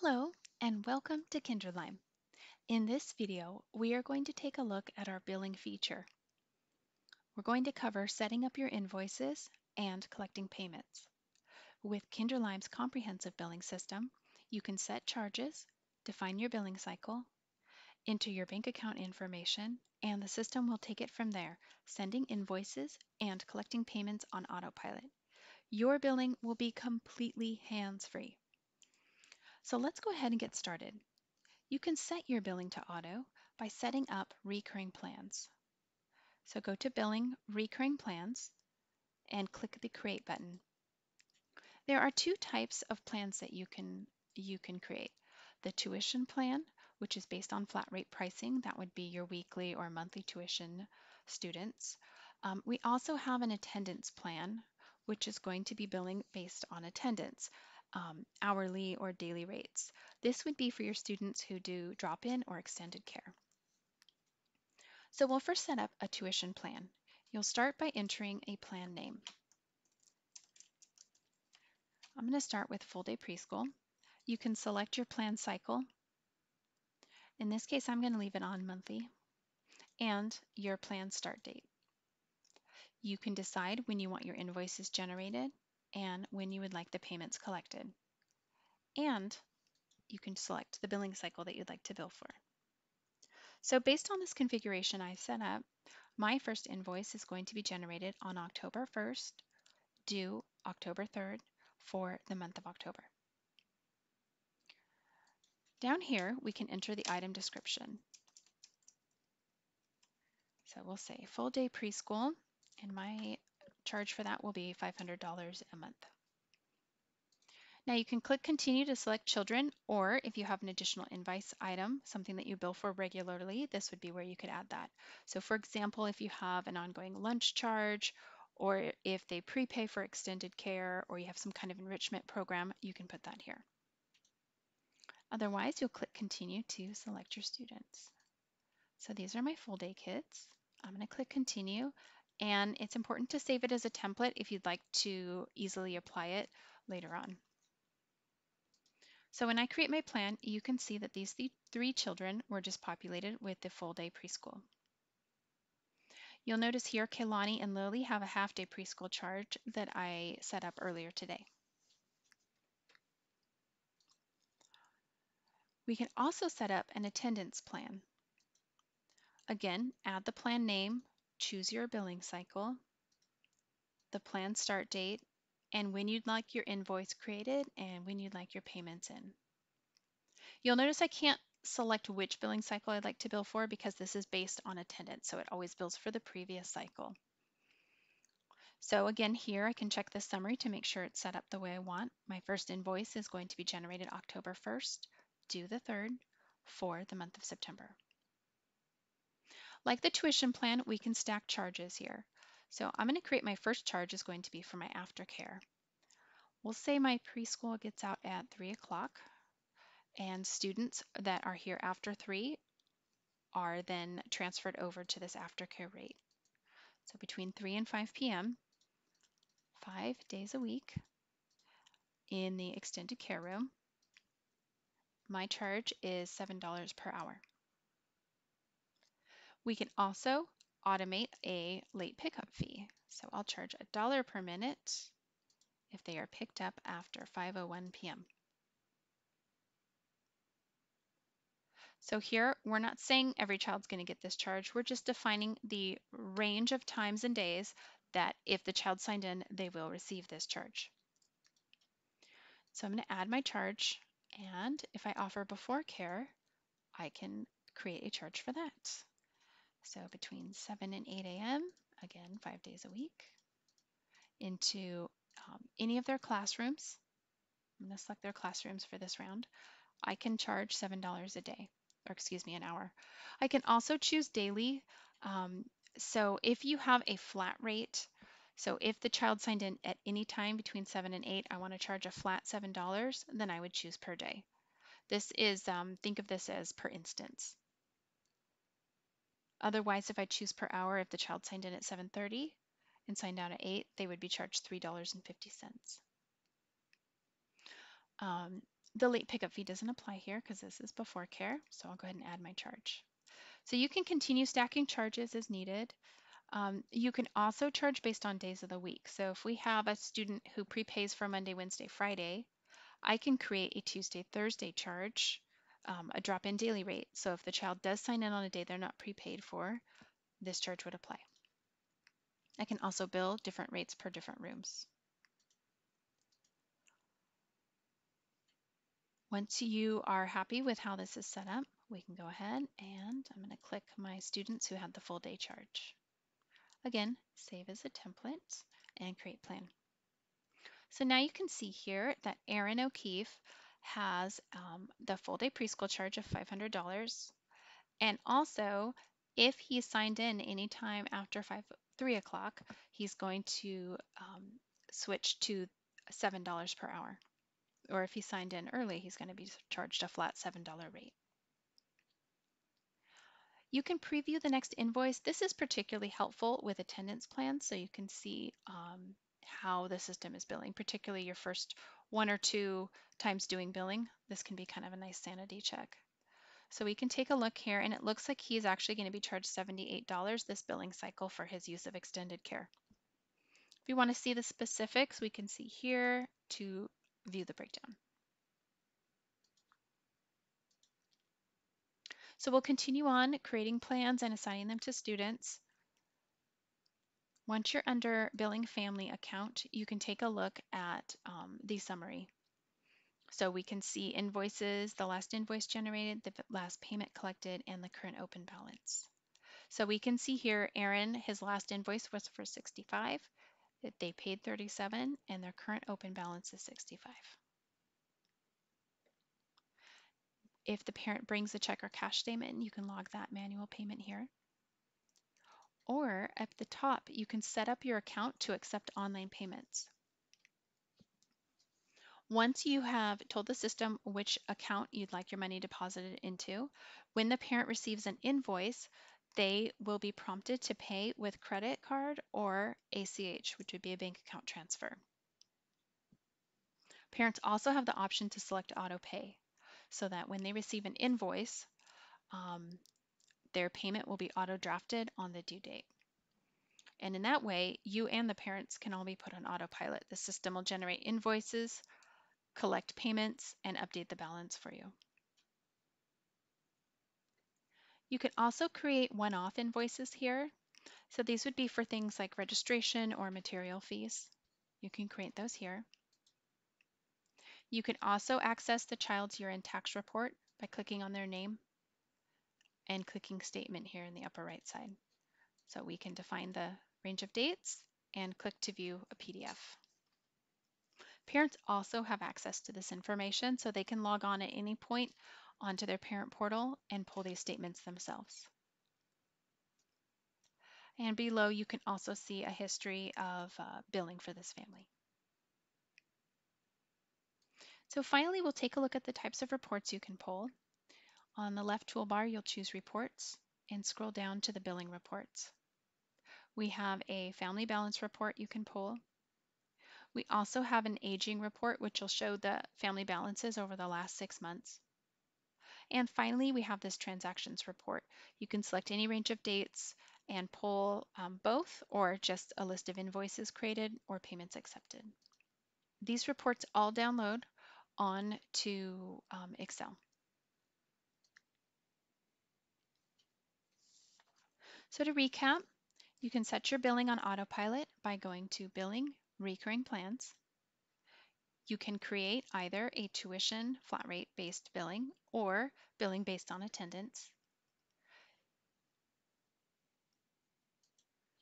Hello and welcome to Kinderlime. In this video, we are going to take a look at our billing feature. We're going to cover setting up your invoices and collecting payments. With Kinderlime's comprehensive billing system, you can set charges, define your billing cycle, enter your bank account information, and the system will take it from there, sending invoices and collecting payments on autopilot. Your billing will be completely hands-free. So let's go ahead and get started. You can set your billing to auto by setting up recurring plans. So go to Billing, Recurring Plans, and click the Create button. There are two types of plans that you can create. The tuition plan, which is based on flat rate pricing, that would be your weekly or monthly tuition students. We also have an attendance plan, which is going to be billing based on attendance, hourly or daily rates. This would be for your students who do drop-in or extended care. So we'll first set up a tuition plan. You'll start by entering a plan name. I'm going to start with full day preschool. You can select your plan cycle. In this case, I'm going to leave it on monthly, and your plan start date. You can decide when you want your invoices generated and when you would like the payments collected. And you can select the billing cycle that you'd like to bill for. So based on this configuration I set up, my first invoice is going to be generated on October 1st, due October 3rd for the month of October. Down here, we can enter the item description. So we'll say full day preschool, and my charge for that will be $500 a month. Now you can click continue to select children, or if you have an additional invoice item, something that you bill for regularly, this would be where you could add that. So for example, if you have an ongoing lunch charge, or if they prepay for extended care, or you have some kind of enrichment program, you can put that here. Otherwise, you'll click continue to select your students. So these are my full day kids. I'm going to click continue, and it's important to save it as a template if you'd like to easily apply it later on. So when I create my plan, you can see that these three children were just populated with the full day preschool. You'll notice here Kaylani and Lily have a half day preschool charge that I set up earlier today. We can also set up an attendance plan. Again, add the plan name, choose your billing cycle, the plan start date, and when you'd like your invoice created and when you'd like your payments in. You'll notice I can't select which billing cycle I'd like to bill for because this is based on attendance, so it always bills for the previous cycle. So again, here I can check the summary to make sure it's set up the way I want. My first invoice is going to be generated October 1st, due the 3rd, for the month of September. Like the tuition plan, we can stack charges here. So I'm going to create my first charge is going to be for my aftercare. We'll say my preschool gets out at 3 o'clock, and students that are here after 3 are then transferred over to this aftercare rate. So between 3 and 5 p.m., 5 days a week in the extended care room, my charge is $7 per hour. We can also automate a late pickup fee. So I'll charge $1 per minute if they are picked up after 5:01 p.m. So here, we're not saying every child's going to get this charge. We're just defining the range of times and days that if the child signed in, they will receive this charge. So I'm going to add my charge, and if I offer before care, I can create a charge for that. So between 7 and 8 a.m., again, 5 days a week, into any of their classrooms. I'm going to select their classrooms for this round. I can charge $7 a day, or excuse me, an hour. I can also choose daily. So if you have a flat rate, so if the child signed in at any time between 7 and 8, I want to charge a flat $7, then I would choose per day. This is, think of this as per instance. Otherwise, if I choose per hour, if the child signed in at 7:30 and signed out at 8, they would be charged $3.50. The late pickup fee doesn't apply here because this is before care, so I'll go ahead and add my charge. So you can continue stacking charges as needed. You can also charge based on days of the week. So if we have a student who prepays for Monday, Wednesday, Friday, I can create a Tuesday, Thursday charge, a drop-in daily rate. So if the child does sign in on a day they're not prepaid for, this charge would apply. I can also bill different rates per different rooms. Once you are happy with how this is set up, we can go ahead and I'm going to click my students who had the full day charge. Again, save as a template and create plan. So now you can see here that Aaron O'Keefe has the full day preschool charge of $500. And also, if he signed in anytime after 3 o'clock, he's going to switch to $7 per hour. Or if he signed in early, he's going to be charged a flat $7 rate. You can preview the next invoice. This is particularly helpful with attendance plans, so you can see how the system is billing, particularly your first 1 or 2 times doing billing. This can be kind of a nice sanity check. So we can take a look here, and it looks like he's actually going to be charged $78 this billing cycle for his use of extended care. If you want to see the specifics, we can see here to view the breakdown. So we'll continue on creating plans and assigning them to students. Once you're under billing family account, you can take a look at the summary. So we can see invoices, the last invoice generated, the last payment collected, and the current open balance. So we can see here, Aaron, his last invoice was for 65, that they paid 37, and their current open balance is 65. If the parent brings a check or cash statement, you can log that manual payment here. Or at the top, you can set up your account to accept online payments. Once you have told the system which account you'd like your money deposited into, when the parent receives an invoice, they will be prompted to pay with credit card or ACH, which would be a bank account transfer. Parents also have the option to select auto pay so that when they receive an invoice, their payment will be auto drafted on the due date. And in that way, you and the parents can all be put on autopilot. The system will generate invoices, collect payments, and update the balance for you. You can also create one-off invoices here. So these would be for things like registration or material fees. You can create those here. You can also access the child's year-end tax report by clicking on their name and clicking statement here in the upper right side. So we can define the range of dates and click to view a PDF. Parents also have access to this information, so they can log on at any point onto their parent portal and pull these statements themselves. And below, you can also see a history of billing for this family. So finally, we'll take a look at the types of reports you can pull. On the left toolbar, you'll choose Reports and scroll down to the Billing Reports. We have a Family Balance Report you can pull. We also have an Aging Report, which will show the family balances over the last 6 months. And finally, we have this Transactions Report. You can select any range of dates and pull both, or just a list of invoices created or payments accepted. These reports all download onto Excel. So to recap, you can set your billing on autopilot by going to Billing, Recurring Plans. You can create either a tuition flat rate based billing or billing based on attendance.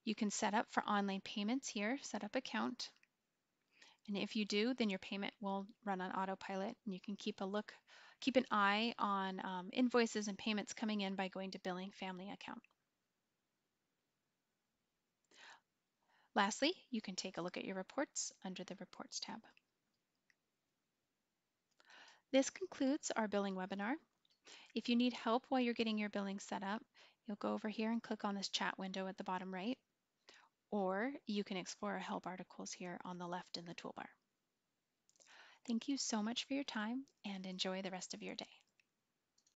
You can set up for online payments here, set up account. And if you do, then your payment will run on autopilot, and you can keep an eye on invoices and payments coming in by going to Billing Family Account. Lastly, you can take a look at your reports under the Reports tab. This concludes our billing webinar. If you need help while you're getting your billing set up, you'll go over here and click on this chat window at the bottom right, or you can explore our help articles here on the left in the toolbar. Thank you so much for your time and enjoy the rest of your day.